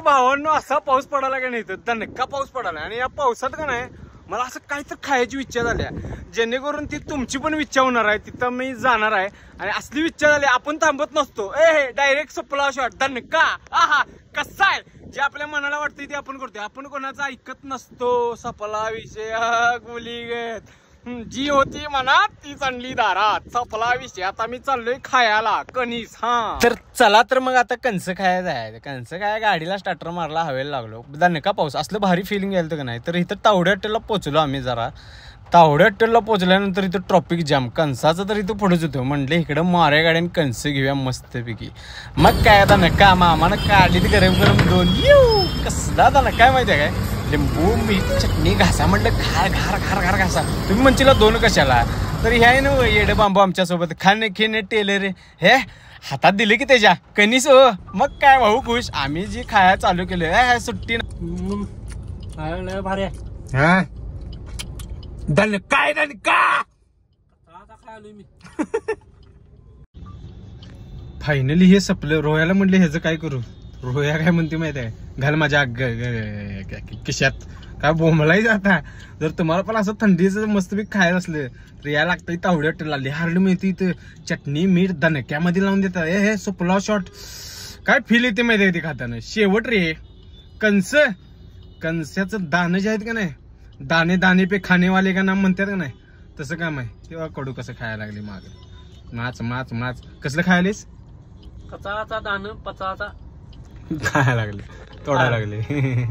भावांनो असा पाऊस पडायला का नाही तर दणका पाऊस पडायला आणि या पावसात का नाही मला असं काहीतरी खायची इच्छा झाली जेणेकरून ती तुमची पण इच्छा होणार आहे तिथं मी जाणार आहे आणि असली इच्छा झाली आपण थांबत नसतो डायरेक्ट सपला शॉट दणका आहा कसा आहे जे आपल्या मनाला वाटतं ते आपण करतोय आपण कोणाचं ऐकत नसतो सपला विषय गुलीगत जी होती मनात तीच आणली दारात सपला विषय आता मी चाललोय खायला कणीस तर चला तर मग आता कणसं खायचं आहे कणसं काय गाडीला स्टार्टर मारला हवेला लागलो दणका पाऊस असलं भारी फिलिंग यायला का नाही तर इथं तावड्या हॉटेलला पोहोचलो आम्ही जरा तावड्या हॉटेलला पोहोचल्यानंतर इथं ट्रॉफिक जाम कणसाचं तर इथं पुढेच होतं म्हटलं इकडं माऱ्या गाड्याने कणसं घेऊया मस्तपैकी मग काय आता नका मामानं काढली ती गरम गरम दोन कसला आता नका माहिती आहे काय लिंबू मीठ चटणी घासा म्हटलं घार घार घार घार घासा तुम्ही म्हणशीला दोन कशाला तर हे आहे ना येडे बांबू आमच्यासोबत खाणे खेणे टेलर हे हातात दिले की त्याच्या कणीस हो मग काय भाऊ खुश आम्ही जी खाया चालू केलं सुट्टी भारी काय फायनली हे सपलं रोह्याला म्हणले ह्याचं काय करू रोह्या काय म्हणते माहिती आहे घाल माझ्या किशात काय बोंबलाही जाता जर तुम्हाला पण असं थंडीचं मस्तपैकी खायला असलं तर या लागतं तावड्या हॉटेलला लिहारली मिळते इथं चटणी मीठ दणक्यामध्ये लावून देतात हे सुपला शॉट काय फील येते माहिती आहे ते खाताना शेवट रे कणसाचं दाणे जे आहेत का नाही दाणे दाणे पे खाणे वाले का नाम म्हणतात का नाही तसं काम आहे तेव्हा कडू कसं खायला लागले माग माच माच माच कसलं खायलेस कचाचा दाणं पचाचा खायला लागले तोडायला लागले